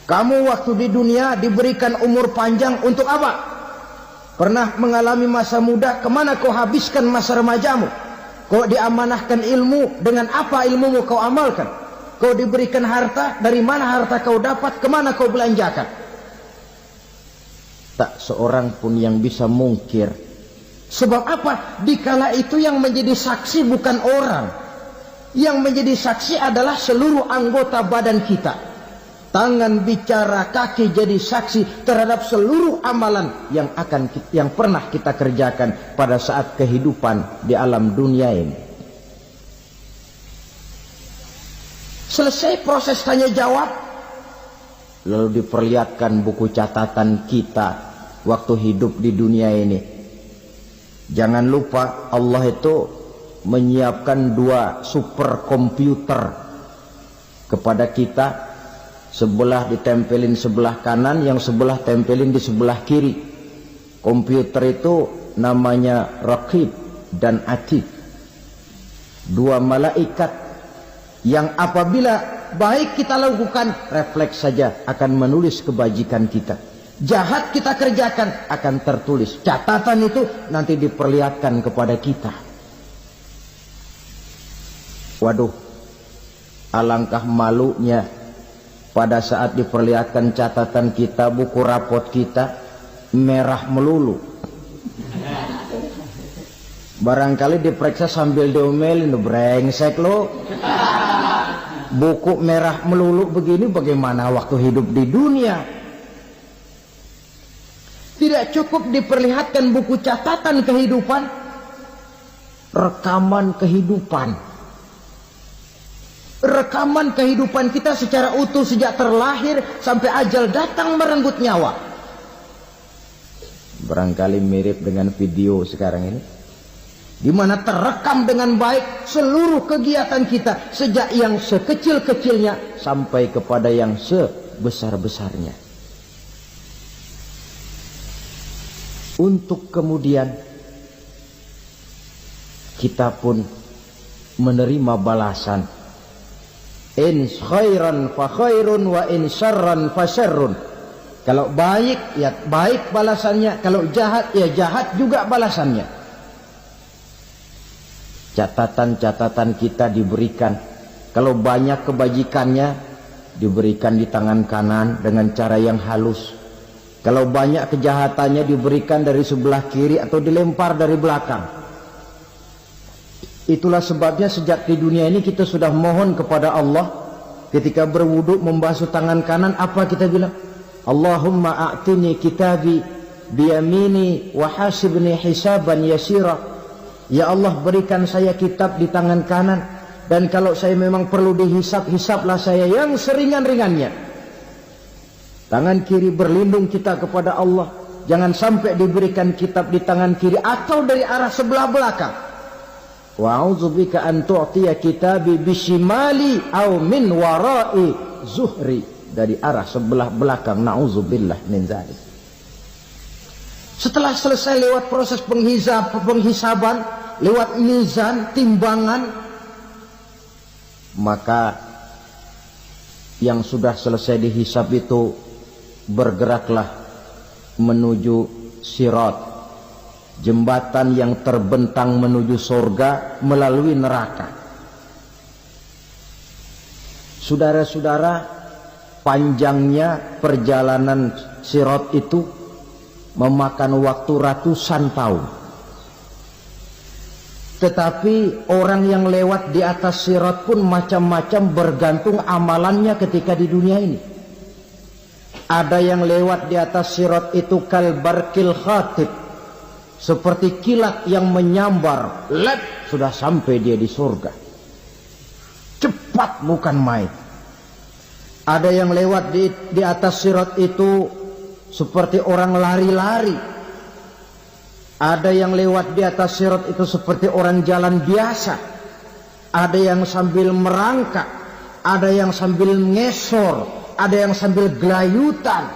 Kamu waktu di dunia diberikan umur panjang untuk apa? Pernah mengalami masa muda, kemana kau habiskan masa remajamu? Kau diamanahkan ilmu, dengan apa ilmumu kau amalkan? Kau diberikan harta, dari mana harta kau dapat, kemana kau belanjakan? Tak seorang pun yang bisa mungkir. Sebab apa? Dikala itu yang menjadi saksi bukan orang. Yang menjadi saksi adalah seluruh anggota badan kita. Tangan bicara, kaki jadi saksi terhadap seluruh amalan yang pernah kita kerjakan pada saat kehidupan di alam dunia ini. Selesai proses tanya jawab, lalu diperlihatkan buku catatan kita waktu hidup di dunia ini. Jangan lupa Allah itu menyiapkan 2 superkomputer kepada kita. Sebelah ditempelin sebelah kanan, yang sebelah tempelin di sebelah kiri. Komputer itu namanya Raqib dan Atid. 2 malaikat yang apabila baik kita lakukan, refleks saja akan menulis kebajikan kita. Jahat kita kerjakan akan tertulis. Catatan itu nanti diperlihatkan kepada kita. Waduh, alangkah malunya pada saat diperlihatkan catatan kita, buku rapot kita merah melulu. Barangkali diperiksa sambil diomelin, brengsek lo. Buku merah melulu begini, bagaimana waktu hidup di dunia? Tidak cukup diperlihatkan buku catatan kehidupan, rekaman kehidupan. Rekaman kehidupan kita secara utuh sejak terlahir sampai ajal datang merenggut nyawa. Barangkali mirip dengan video sekarang ini, di mana terekam dengan baik seluruh kegiatan kita sejak yang sekecil-kecilnya sampai kepada yang sebesar-besarnya. Untuk kemudian kita pun menerima balasan. In khairan fa khairun wa in syarran fa syarrun. Kalau baik ya baik balasannya, kalau jahat ya jahat juga balasannya. Catatan-catatan kita diberikan. Kalau banyak kebajikannya diberikan di tangan kanan dengan cara yang halus. Kalau banyak kejahatannya diberikan dari sebelah kiri atau dilempar dari belakang. Itulah sebabnya sejak di dunia ini kita sudah mohon kepada Allah. Ketika berwudu membasuh tangan kanan, apa kita bilang? Allahumma a'tini kitabi biyamini wa hasibni hisaban yasira. Ya Allah, berikan saya kitab di tangan kanan, dan kalau saya memang perlu dihisap, hisaplah saya yang seringan-ringannya. Tangan kiri berlindung kita kepada Allah. Jangan sampai diberikan kitab di tangan kiri atau dari arah sebelah belakang. Wa a'udzubika an tu'tiya kitabi bishimali aw min wara'i zuhri, dari arah sebelah belakang. Na'udzubillah min dzalik. Setelah selesai lewat proses penghisaban, lewat mizan, timbangan, maka yang sudah selesai dihisab itu bergeraklah menuju sirat, jembatan yang terbentang menuju surga melalui neraka. Saudara-saudara, panjangnya perjalanan sirat itu memakan waktu ratusan tahun. Tetapi orang yang lewat di atas sirat pun macam-macam, bergantung amalannya ketika di dunia ini. Ada yang lewat di atas sirat itu kalbarkil khatib, seperti kilat yang menyambar, sudah sampai dia di surga. Cepat bukan main. Ada yang lewat di atas sirat itu seperti orang lari-lari. Ada yang lewat di atas sirat itu seperti orang jalan biasa. Ada yang sambil merangkak, ada yang sambil ngesor, ada yang sambil gelayutan,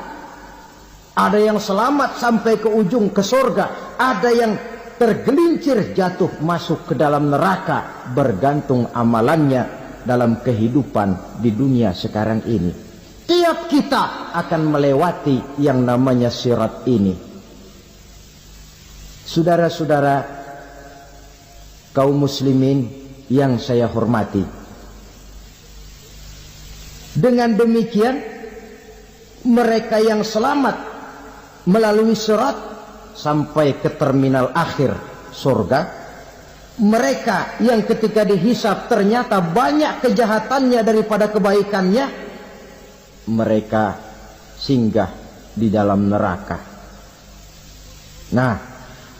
ada yang selamat sampai ke ujung ke surga, ada yang tergelincir jatuh masuk ke dalam neraka, bergantung amalannya dalam kehidupan di dunia sekarang ini. Tiap kita akan melewati yang namanya sirat ini. Saudara-saudara kaum muslimin yang saya hormati, dengan demikian mereka yang selamat melalui sirat sampai ke terminal akhir surga, mereka yang ketika dihisab ternyata banyak kejahatannya daripada kebaikannya, mereka singgah di dalam neraka. Nah,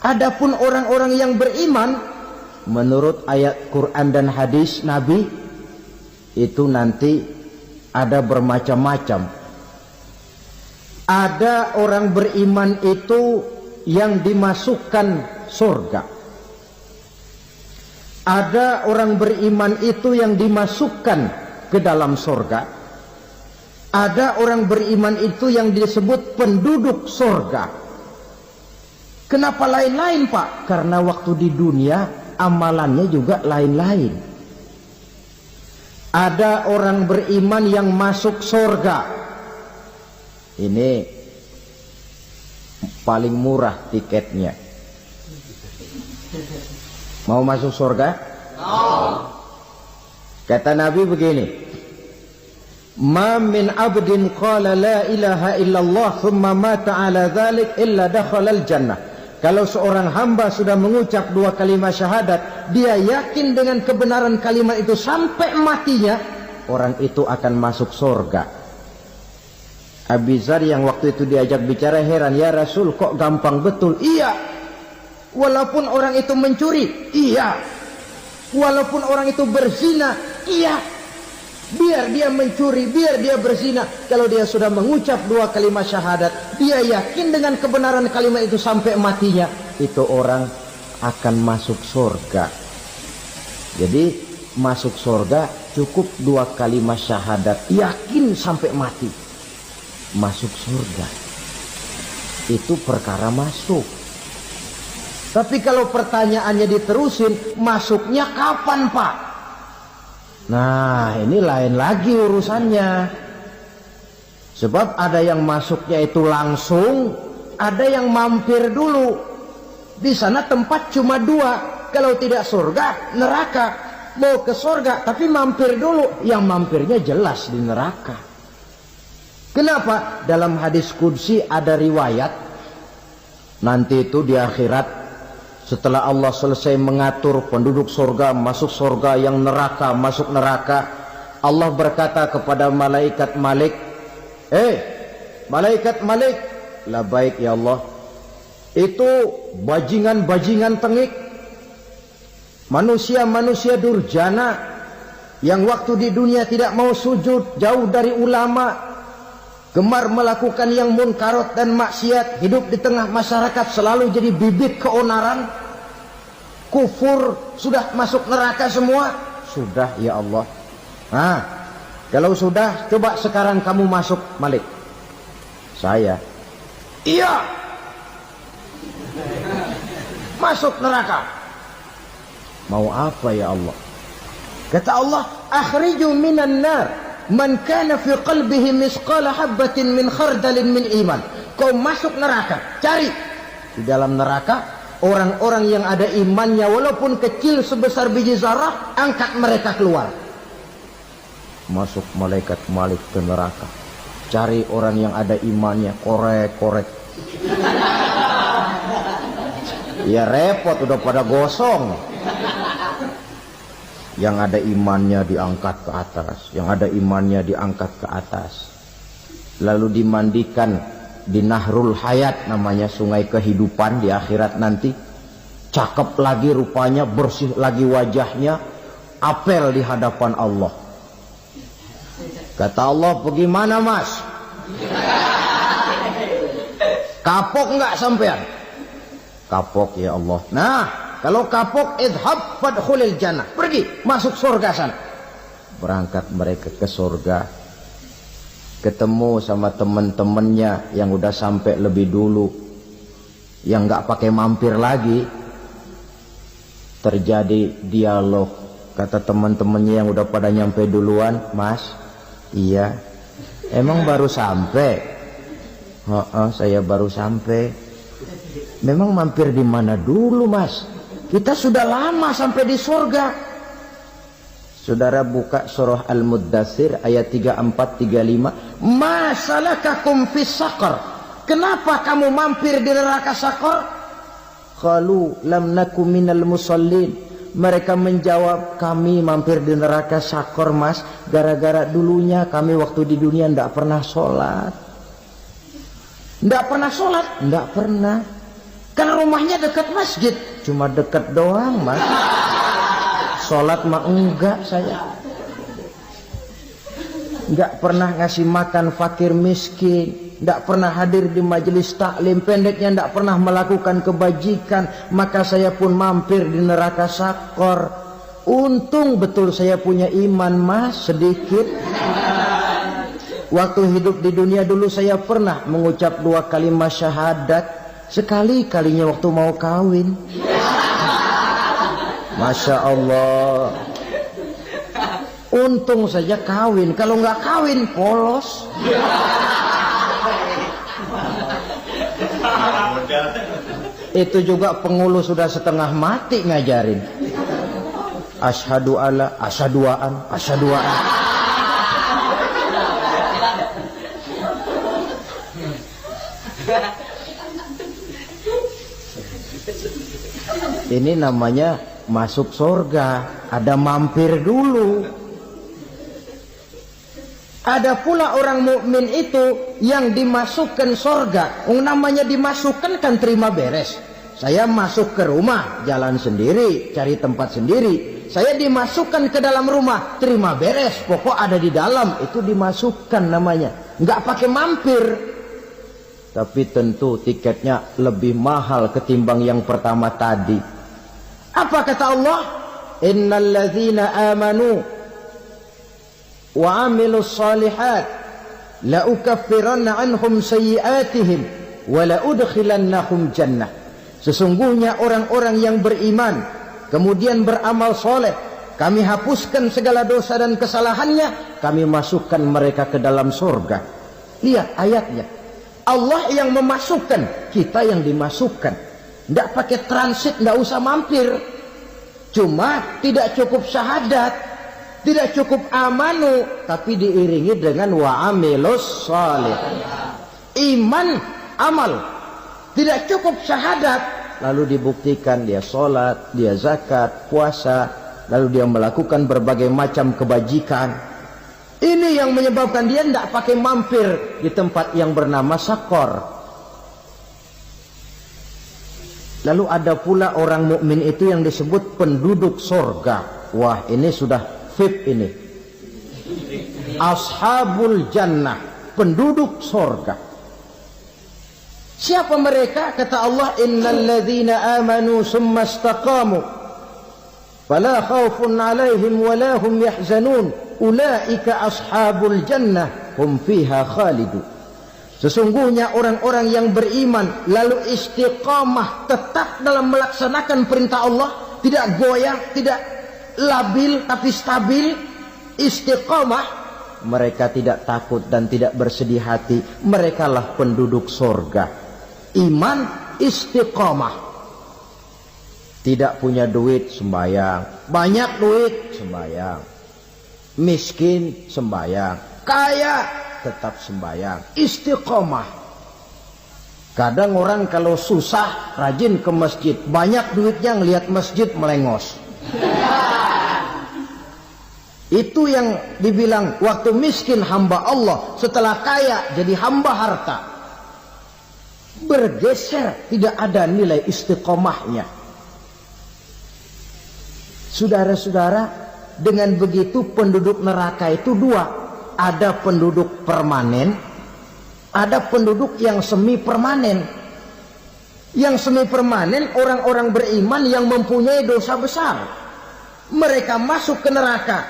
adapun orang-orang yang beriman menurut ayat Quran dan hadis Nabi itu nanti ada bermacam-macam. Ada orang beriman itu yang dimasukkan surga. Ada orang beriman itu yang dimasukkan ke dalam surga. Ada orang beriman itu yang disebut penduduk surga. Kenapa lain-lain, Pak? Karena waktu di dunia amalannya juga lain-lain. Ada orang beriman yang masuk surga. Ini paling murah tiketnya. Mau masuk surga? Kata Nabi begini, "Ma min abdin qala la ilaha illallah thumma mata ala dhalik illa dakhala al-jannah." Kalau seorang hamba sudah mengucap dua kalimat syahadat, dia yakin dengan kebenaran kalimat itu sampai matinya, orang itu akan masuk surga. Abi Dzar yang waktu itu diajak bicara heran, "Ya Rasul, kok gampang betul?" Iya. Walaupun orang itu mencuri, iya. Walaupun orang itu berzina, iya. Biar dia mencuri, biar dia berzina, kalau dia sudah mengucap dua kalimat syahadat, dia yakin dengan kebenaran kalimat itu sampai matinya, itu orang akan masuk surga. Jadi masuk surga cukup dua kalimat syahadat, yakin sampai mati, masuk surga. Itu perkara masuk. Tapi kalau pertanyaannya diterusin, masuknya kapan, Pak? Nah, ini lain lagi urusannya. Sebab ada yang masuknya itu langsung, ada yang mampir dulu. Di sana tempat cuma dua, kalau tidak surga, neraka. Mau ke surga tapi mampir dulu, yang mampirnya jelas di neraka. Kenapa? Dalam hadis qudsi ada riwayat, nanti itu di akhirat, setelah Allah selesai mengatur penduduk surga masuk surga, yang neraka masuk neraka, Allah berkata kepada malaikat Malik, malaikat Malik, labaik ya Allah, itu bajingan-bajingan tengik, manusia-manusia durjana yang waktu di dunia tidak mau sujud, jauh dari ulama, gemar melakukan yang munkarat dan maksiat, hidup di tengah masyarakat selalu jadi bibit keonaran, kufur, sudah masuk neraka semua. Sudah ya Allah. Nah, kalau sudah, coba sekarang kamu masuk, Malik. Saya, iya, masuk neraka. Mau apa ya Allah? Kata Allah, akhriju minan nar man kana fi qalbihi misqala habbatin min khardalin min iman. Kau masuk neraka, cari di dalam neraka orang-orang yang ada imannya walaupun kecil sebesar biji zarah, angkat mereka keluar. Masuk malaikat Malik ke neraka, cari orang yang ada imannya, korek-korek. Ya repot, udah pada gosong. Yang ada imannya diangkat ke atas, yang ada imannya diangkat ke atas, lalu dimandikan di Nahrul Hayat, namanya sungai kehidupan di akhirat nanti. Cakep lagi rupanya, bersih lagi wajahnya, apel di hadapan Allah. Kata Allah, bagaimana Mas? Kapok nggak sampean? Kapok ya Allah. Nah, kalau kapok, idhab fadkhulil jannah, pergi masuk surga sana. Berangkat mereka ke surga, ketemu sama teman-temannya yang udah sampai lebih dulu, yang nggak pakai mampir lagi. Terjadi dialog, Kata teman-temannya yang udah pada nyampe duluan, Mas, iya, emang baru sampai? Saya baru sampai. Memang mampir di mana dulu, Mas? Kita sudah lama sampai di surga. Saudara buka surah Al-Muddatsir ayat 34-35. Ma salakakum fis saqar? Kenapa kamu mampir di neraka Saqar? Qalu lam nakum minal musallin. Mereka menjawab, kami mampir di neraka Saqar, Mas, gara-gara dulunya kami waktu di dunia ndak pernah sholat. Ndak pernah sholat? Ndak pernah. Karena rumahnya dekat masjid. Cuma dekat doang, Mas. Sholat mah enggak saya. Enggak pernah ngasih makan fakir miskin. Enggak pernah hadir di majelis taklim. Pendeknya enggak pernah melakukan kebajikan. Maka saya pun mampir di neraka Saqar. Untung betul saya punya iman, Mas, sedikit. Waktu hidup di dunia dulu saya pernah mengucap 2 kalimat syahadat. Sekali-kalinya waktu mau kawin. Masya Allah. Untung saja kawin. Kalau nggak kawin polos. Itu juga pengulu sudah setengah mati ngajarin. Asyhadu alla, asyaduaan, asyaduaan. Ini namanya masuk surga. Ada mampir dulu. Ada pula orang mukmin itu yang dimasukkan surga. Namanya dimasukkan kan terima beres. Saya masuk ke rumah, jalan sendiri, cari tempat sendiri. Saya dimasukkan ke dalam rumah, terima beres. Pokok ada di dalam, itu dimasukkan namanya. Nggak pakai mampir. Tapi tentu tiketnya lebih mahal ketimbang yang pertama tadi. Apa kata Allah? Innal ladzina amanu wa amilus salihat la ukaffiranna anhum sayyi'atihim wa la udkhilannahum jannah. Sesungguhnya orang-orang yang beriman kemudian beramal soleh, kami hapuskan segala dosa dan kesalahannya, kami masukkan mereka ke dalam surga. Lihat ayatnya. Allah yang memasukkan, kita yang dimasukkan. Tidak pakai transit, tidak usah mampir. Cuma tidak cukup syahadat, tidak cukup amanu, tapi diiringi dengan wa'amilus salih. Iman, amal. Tidak cukup syahadat, lalu dibuktikan dia sholat, dia zakat, puasa, lalu dia melakukan berbagai macam kebajikan. Ini yang menyebabkan dia tidak pakai mampir di tempat yang bernama Saqar. Lalu ada pula orang mukmin itu yang disebut penduduk surga. Wah, ini sudah VIP ini. Ashabul jannah, penduduk surga. Siapa mereka? Kata Allah, innal ladzina amanu summa istaqamu fala khaufun 'alaihim wala hum yahzanun ulaika ashabul jannah hum fiha khalidun. Sesungguhnya orang-orang yang beriman lalu istiqamah, tetap dalam melaksanakan perintah Allah, tidak goyah, tidak labil tapi stabil, istiqamah, mereka tidak takut dan tidak bersedih hati. Merekalah penduduk surga. Iman, istiqamah. Tidak punya duit, sembahyang. Banyak duit, sembahyang. Miskin, sembahyang. Kaya, tetap sembahyang. Istiqamah. Kadang orang kalau susah rajin ke masjid, banyak duitnya ngelihat masjid melengos. Itu yang dibilang waktu miskin hamba Allah, setelah kaya jadi hamba harta. Bergeser, tidak ada nilai istiqomahnya. Saudara-saudara, dengan begitu penduduk neraka itu dua. Ada penduduk permanen, ada penduduk yang semi permanen. Yang semi permanen orang-orang beriman yang mempunyai dosa besar. Mereka masuk ke neraka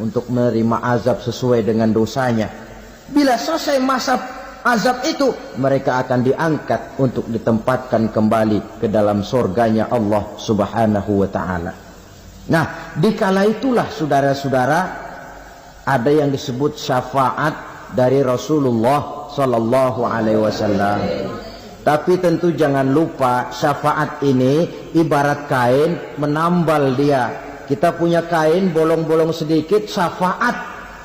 untuk menerima azab sesuai dengan dosanya. Bila selesai masa azab itu, mereka akan diangkat untuk ditempatkan kembali ke dalam surganya Allah Subhanahu wa ta'ala. Nah, dikala itulah saudara-saudara ada yang disebut syafaat dari Rasulullah Sallallahu Alaihi Wasallam. Tapi tentu jangan lupa syafaat ini ibarat kain menambal dia. Kita punya kain bolong-bolong sedikit, syafaat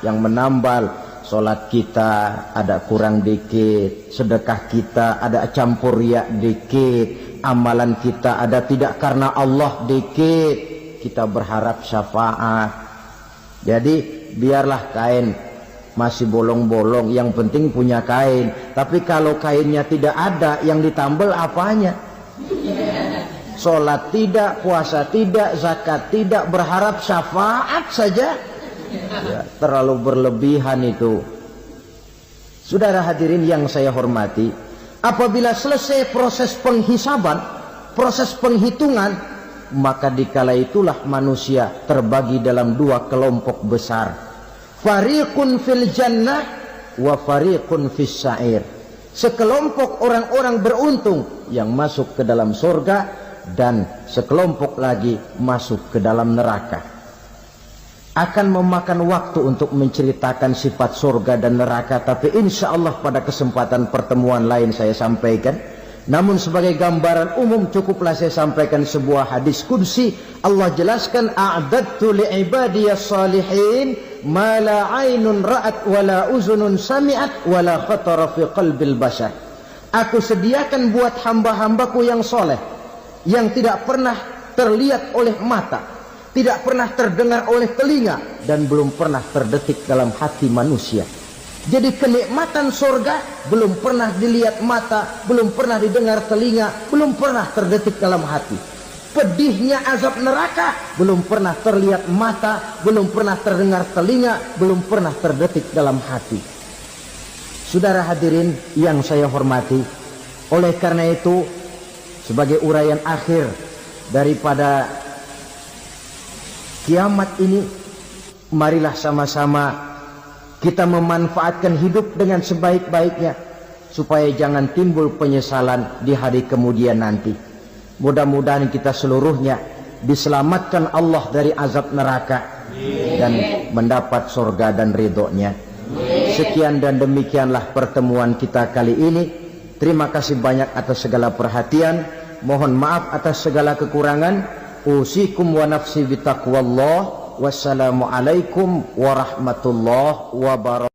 yang menambal. Solat kita ada kurang dikit, sedekah kita ada campur riak dikit, amalan kita ada tidak karena Allah dikit, kita berharap syafaat. Jadi biarlah kain masih bolong-bolong, yang penting punya kain. Tapi kalau kainnya tidak ada, yang ditambal apanya? Solat tidak, puasa tidak, zakat tidak, berharap syafaat saja. Ya, terlalu berlebihan itu. Saudara hadirin yang saya hormati, apabila selesai proses penghisaban, proses penghitungan, maka dikala itulah manusia terbagi dalam dua kelompok besar. Fariqun fil jannah wa fariqun fis sa'ir. Sekelompok orang-orang beruntung yang masuk ke dalam surga, dan sekelompok lagi masuk ke dalam neraka. Akan memakan waktu untuk menceritakan sifat surga dan neraka, tapi insya Allah pada kesempatan pertemuan lain saya sampaikan. Namun sebagai gambaran umum cukuplah saya sampaikan sebuah hadis qudsi. Allah jelaskan, a'dadtu li'ibadiyas salihin ma la aynun ra'at wa la uzunun sami'at wa la khatara fi qalbil bashar. Aku sediakan buat hamba-hambaku yang soleh, yang tidak pernah terlihat oleh mata, tidak pernah terdengar oleh telinga, dan belum pernah terdetik dalam hati manusia. Jadi kenikmatan surga belum pernah dilihat mata, belum pernah didengar telinga, belum pernah terdetik dalam hati. Pedihnya azab neraka belum pernah terlihat mata, belum pernah terdengar telinga, belum pernah terdetik dalam hati. Saudara hadirin yang saya hormati, oleh karena itu sebagai uraian akhir daripada kiamat ini, marilah sama-sama kita memanfaatkan hidup dengan sebaik-baiknya, supaya jangan timbul penyesalan di hari kemudian nanti. Mudah-mudahan kita seluruhnya diselamatkan Allah dari azab neraka dan mendapat surga dan ridhonya. Sekian dan demikianlah pertemuan kita kali ini. Terima kasih banyak atas segala perhatian. Mohon maaf atas segala kekurangan. Usikum wa nafsi bitaqwallah. Wassalamualaikum warahmatullahi wabarakatuh.